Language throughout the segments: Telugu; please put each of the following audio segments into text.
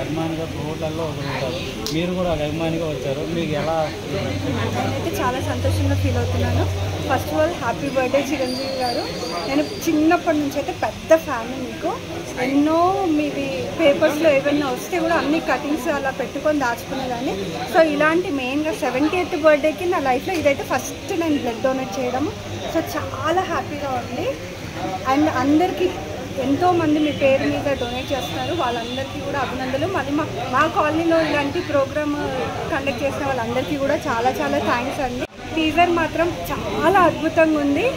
అభిమానిగా హోటల్లో ఒకరు ఉంటారు, మీరు కూడా ఒక అభిమానిగా వచ్చారు, మీకు ఎలా? నేనైతే చాలా సంతోషంగా ఫీల్ అవుతున్నాను. First of all happy birthday Chiranjeevi గారు. నేను చిన్నప్పటి నుంచి అయితే పెద్ద ఫ్యాన్ మీకు. ఎన్నో మీవి పేపర్స్లో ఏమైనా వస్తే కూడా అన్ని కటింగ్స్ అలా పెట్టుకొని దాచుకునేదాన్ని. సో ఇలాంటి మెయిన్గా 70th బర్త్డేకి నా లైఫ్లో ఇదైతే ఫస్ట్ నేను బ్లడ్ డొనేట్ చేయడము. సో చాలా హ్యాపీగా ఉంది. అండ్ అందరికీ ఎంతోమంది మీ పేరు మీద డొనేట్ చేస్తున్నారు, వాళ్ళందరికీ కూడా అభినందనలు. మళ్ళీ మా కాలనీలో ఇలాంటి ప్రోగ్రామ్ కండక్ట్ చేసిన వాళ్ళందరికీ కూడా చాలా చాలా థ్యాంక్స్ అండి. టీజర్ మాత్రం చాలా అద్భుతంగా ఉంది.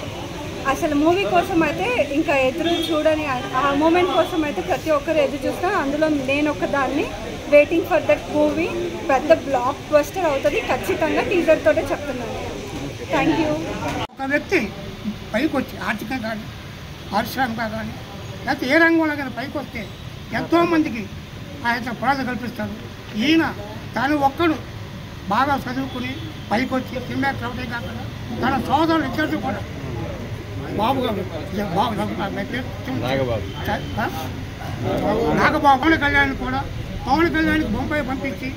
అసలు మూవీ కోసం అయితే ఇంకా ఎదురు చూడని ఆ మూమెంట్ కోసం అయితే ప్రతి ఒక్కరు ఎదురు చూస్తాం. అందులో నేను ఒకదాన్ని వెయిటింగ్ ఫర్ దట్ మూవీ. పెద్ద బ్లాక్ బస్టర్ అవుతుంది ఖచ్చితంగా, టీజర్ తోటే చెప్తున్నాను. Thank you. ఒక వ్యక్తి పైకి వచ్చి ఆర్థికంగా కానీ పారిశ్రామికంగా కానీ లేకపోతే ఏ రంగంలో కానీ పైకి వస్తే ఎంతోమందికి ఆయన పునాది కల్పిస్తాడు. ఈయన తాను ఒక్కడు బాగా చదువుకుని పైకి వచ్చి సినిమా ప్రవటే కాకుండా తన సోదరులు ఇద్దరు కూడా బాబు గారు నాగబాబు పవన్ కళ్యాణ్ కూడా పవన్ కళ్యాణ్కి బొంబాయి పంపించి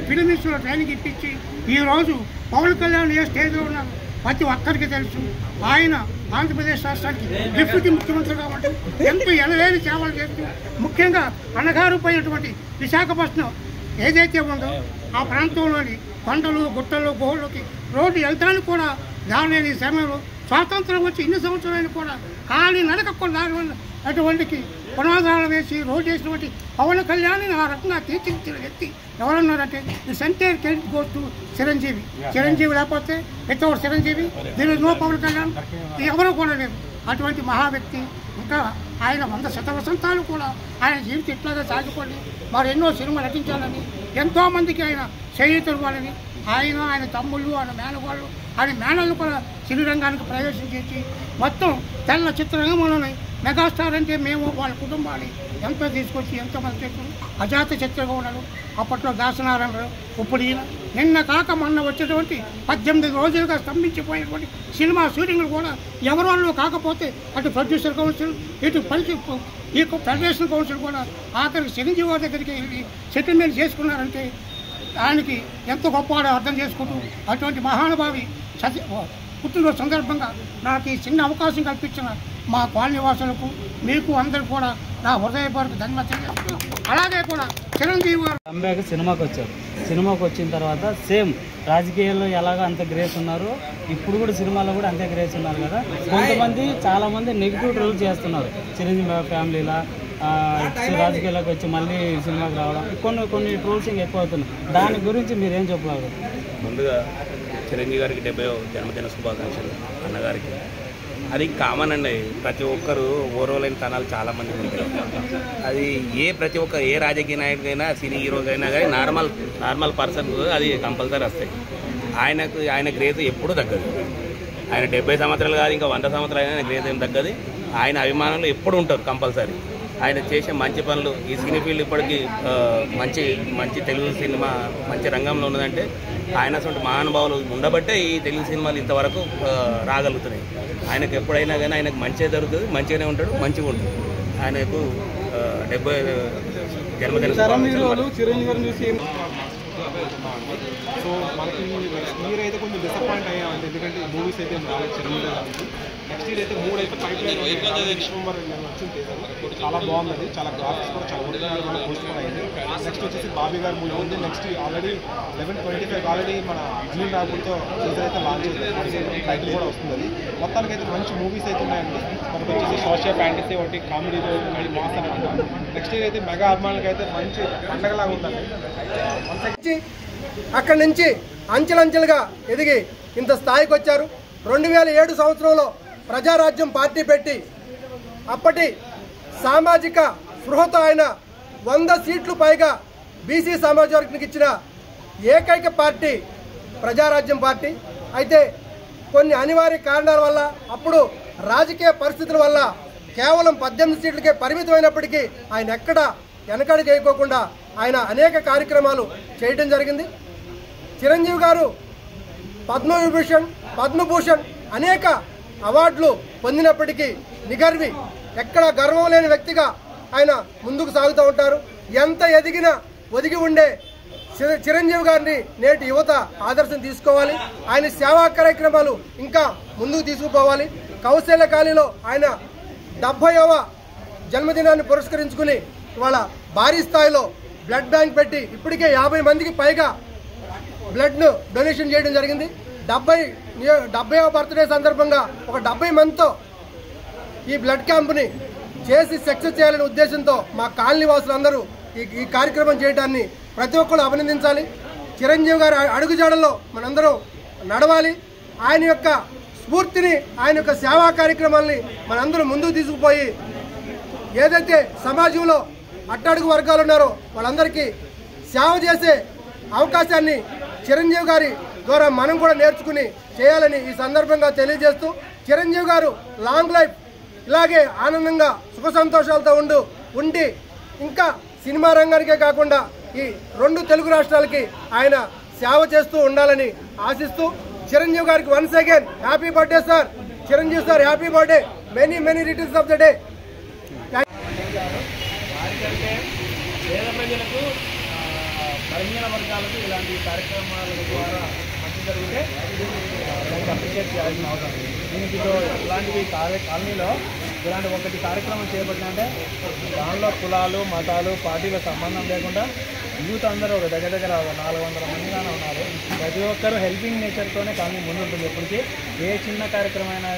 ఫిల్మ్ ఇన్స్టిట్యూట్లో ట్రైనింగ్ ఇప్పించి ఈరోజు పవన్ కళ్యాణ్ ఏ స్టేజ్లో ఉన్నారు ప్రతి ఒక్కరికి తెలుసు. ఆయన ఆంధ్రప్రదేశ్ రాష్ట్రానికి డిప్యూటీ ముఖ్యమంత్రిగా ఉంటూ ఎంతో ఎనలేని సేవలు చేస్తూ ముఖ్యంగా అణగారిపోయినటువంటి విశాఖపట్నం ఏదైతే ఉందో ఆ ప్రాంతంలోని కొండలు గుట్టలు గుహల్లోకి రోడ్డు వెళ్తానికి కూడా దాని సమయంలో స్వాతంత్రం వచ్చి ఇన్ని సంవత్సరాలు కూడా ఖాళీ నడకకుండా అటువంటికి పునాదాలు వేసి రోడ్డు వేసినటువంటి పవన్ కళ్యాణ్ ఆ రకంగా తీర్చిదిద్దిన వ్యక్తి ఎవరన్నారంటే this entire credit goes to Chiranjeevi. Chiranjeevi లేకపోతే without Chiranjeevi there is no Pawan Kalyan. ఎవరో కూడా లేరు. అటువంటి మహా వ్యక్తి. ఇంకా ఆయన 100 శతవసంతాలు కూడా ఆయన జీవితం ఇట్లాగా సాగిపోయి మరి ఎన్నో సినిమాలు నటించాలని ఎంతోమందికి ఆయన చేయూతనివ్వాలని ఆయన తమ్ముళ్ళు ఆయన మేనవాళ్ళు ఆయన మేనళ్ళు కూడా సినీ రంగానికి ప్రవేశం చేసి మొత్తం తెల్ల చిత్రరంగంలోనే మెగాస్టార్ అంటే మేము వాళ్ళ కుటుంబాన్ని ఎంతో తీసుకొచ్చి ఎంతోమంది చేస్తున్నారు. అజాత చిత్రంగా ఉన్నాడు అప్పట్లో దాసనారాయణరావు. ఇప్పుడు ఈయన నిన్న కాక మొన్న వచ్చేటువంటి 18 రోజులుగా స్తంభించిపోయినటువంటి సినిమా షూటింగ్లు కూడా ఎవరు కాకపోతే అటు ప్రొడ్యూసర్ కౌన్సిల్ ఇటు ఈ ఫెడరేషన్ కౌన్సిల్ కూడా ఆఖరికి చిరంజీవి గారి దగ్గరికి వెళ్ళి సెటిల్మెంట్ చేసుకున్నారంటే ఆయనకి ఎంతో గొప్పవాడో అర్థం చేసుకుంటూ అటువంటి మహానుభావి పుట్టినరోజు సందర్భంగా నాకు ఈ చిన్న అవకాశం కల్పించిన మా కాలనీ వాసులకు మీకు అందరూ కూడా నా హృదయపూర్వక ధన్యవాదాలు. అలాగే కూడా చిరంజీవి గారు కంబ్యాక్ సినిమాకి వచ్చారు. సినిమాకి వచ్చిన తర్వాత సేమ్ రాజకీయాల్లో ఎలాగో అంత గ్రేస్ ఉన్నారు, ఇప్పుడు కూడా సినిమాలో కూడా అంతే గ్రేస్ ఉన్నారు కదా. కొంతమంది చాలామంది నెగిటివ్ ట్రోల్ చేస్తున్నారు చిరంజీవి ఫ్యామిలీలా రాజకీయాల్లోకి వచ్చి మళ్ళీ సినిమాకి రావడం, కొన్ని ట్రోల్సింగ్ ఎక్కువ అవుతున్నాయి. దాని గురించి మీరేం చెప్పగలరు? ముందుగా చిరంజీవి గారికి 70వ జన్మదిన శుభాకాంక్షలు అన్నగారికి. అది కామన్ అండి, ప్రతి ఒక్కరు ఓర్వలేని తనాలు చాలామంది ఉంటాయి. అది ఏ రాజకీయ నాయకుడైనా సినీ హీరోస్ అయినా కానీ నార్మల్ పర్సన్ అది కంపల్సరీ వస్తాయి. ఆయన గ్రేస్ ఎప్పుడూ తగ్గదు. ఆయన 70 సంవత్సరాలు కాదు, ఇంకా 100 సంవత్సరాలు అయినా గ్రేస్ ఏం తగ్గదు. ఆయన అభిమానులు ఎప్పుడు ఉంటారు కంపల్సరీ. ఆయన చేసే మంచి పనులు ఈ సినీ ఫీల్డ్ ఇప్పటికీ మంచి తెలుగు సినిమా మంచి రంగంలో ఉన్నదంటే ఆయన అసలు మహానుభావులు ఉండబట్టే ఈ తెలుగు సినిమాలు ఇంతవరకు రాగలుగుతున్నాయి. ఆయనకు ఎప్పుడైనా కానీ ఆయనకు మంచిగా జరుగుతుంది, మంచిగానే ఉంటాడు, మంచిగా ఉంటుంది. ఆయనకు 70వ జన్మదిన సో మనకి మీరైతే కొంచెం డిసప్పాయింట్ అయ్యామండి, ఎందుకంటే మూవీస్ అయితే రాలేదు చిరంజీవి గారికి. నెక్స్ట్ ఇయర్ అయితే 3 అయితే పైప్ లైన్ డిసెంబర్ వచ్చింది. చాలా బాగుంది, చాలా గ్రాఫిక్స్ కూడా చాలా ఒరిజినల్ కూడా పోస్ట్పోన్ అయింది. నెక్స్ట్ వచ్చేసి బాబీ గారు మూవీ ఉంది. నెక్స్ట్ ఆల్రెడీ 11/25 ఆల్రెడీ మన జీన్ రాబుల్తో టీజర్ అయితే లాంచ్ అయింది, టైటిల్ కూడా వస్తుంది. అది మొత్తానికి అయితే మంచి మూవీస్ అయితే ఉన్నాయండి. మనకు వచ్చేసి సోషల్ ఫ్యాంటసీ ఒకటి, కామెడీ మళ్ళీ మాస్ అనేది. నెక్స్ట్ ఇయర్ అయితే మెగా అభిమానులకి అయితే మంచి పండగలాగా ఉందండి. అక్కడి నుంచి అంచెలంచెలుగా ఎదిగి ఇంత స్థాయికి వచ్చారు. 2007 సంవత్సరంలో ప్రజారాజ్యం పార్టీ పెట్టి అప్పటి సామాజిక స్పృహతో ఆయన 100 సీట్లు పైగా బీసీ సామాజిక వర్గానికి ఇచ్చిన ఏకైక పార్టీ ప్రజారాజ్యం పార్టీ. అయితే కొన్ని అనివార్య కారణాల వల్ల అప్పుడు రాజకీయ పరిస్థితుల వల్ల కేవలం 18 సీట్లకే పరిమితమైనప్పటికీ ఆయన ఎక్కడ వెనకడు చేయకోకుండా ఆయన అనేక కార్యక్రమాలు చేయడం జరిగింది. చిరంజీవి గారు పద్మవిభూషణ్, పద్మభూషణ్ అనేక అవార్డులు పొందినప్పటికీ నిగర్వి, ఎక్కడ గర్వం లేని వ్యక్తిగా ఆయన ముందుకు సాగుతూ ఉంటారు. ఎంత ఎదిగినా ఒదిగి ఉండే చిరంజీవి గారిని నేటి యువత ఆదర్శం తీసుకోవాలి. ఆయన సేవా కార్యక్రమాలు ఇంకా ముందుకు తీసుకుపోవాలి. కౌశల్య కాలనీలో ఆయన 70వ జన్మదినాన్ని పురస్కరించుకుని ఇవాళ భారీ స్థాయిలో బ్లడ్ బ్యాంక్ పెట్టి ఇప్పటికే 50 మందికి పైగా బ్లడ్ను డొనేషన్ చేయడం జరిగింది. 70వ బర్త్డే సందర్భంగా ఒక 70 మందితో ఈ బ్లడ్ క్యాంప్ని చేసి సక్సెస్ చేయాలనే ఉద్దేశంతో మా కాలనీ వాసులందరూ ఈ కార్యక్రమం చేయడాన్ని ప్రతి ఒక్కరు అభినందించాలి. చిరంజీవి గారి అడుగుజాడల్లో మనందరం నడవాలి. ఆయన యొక్క స్ఫూర్తిని, ఆయన యొక్క సేవా కార్యక్రమాల్ని మనందరం ముందుకు తీసుకుపోయి ఏదైతే సమాజంలో అట్టడుగు వర్గాలు ఉన్నారో వాళ్ళందరికీ సేవ చేసే అవకాశాన్ని చిరంజీవి గారి ద్వారా మనం కూడా నేర్చుకుని చేయాలని ఈ సందర్భంగా తెలియజేస్తూ, చిరంజీవి గారు లాంగ్ లైఫ్ ఇలాగే ఆనందంగా సుఖ సంతోషాలతో ఉండి ఇంకా సినిమా రంగానికే కాకుండా ఈ 2 తెలుగు రాష్ట్రాలకి ఆయన సేవ చేస్తూ ఉండాలని ఆశిస్తూ, చిరంజీవి గారికి once again happy birthday sir. Chiranjeevi sir happy birthday, many returns of the day. వారికంటే పేద ప్రజలకు బలహీన వర్గాలకు ఇలాంటి కార్యక్రమాల ద్వారా మంచి జరిగితే దానికి అప్రిషియేట్ చేయాల్సిన అవసరం. దీనికి ఇలాంటివి కాలనీలో ఇలాంటి ఒకటి కార్యక్రమం చేపట్టినంటే దానిలో కులాలు, మతాలు, పార్టీల సంబంధం లేకుండా యూత్ అందరూ ఒక దగ్గర 400 మందిగానే ఉన్నారు. ప్రతి ఒక్కరూ హెల్పింగ్ నేచర్తోనే కాలనీ ముందుంటుంది. ఎప్పటికీ ఏ చిన్న కార్యక్రమం అయినా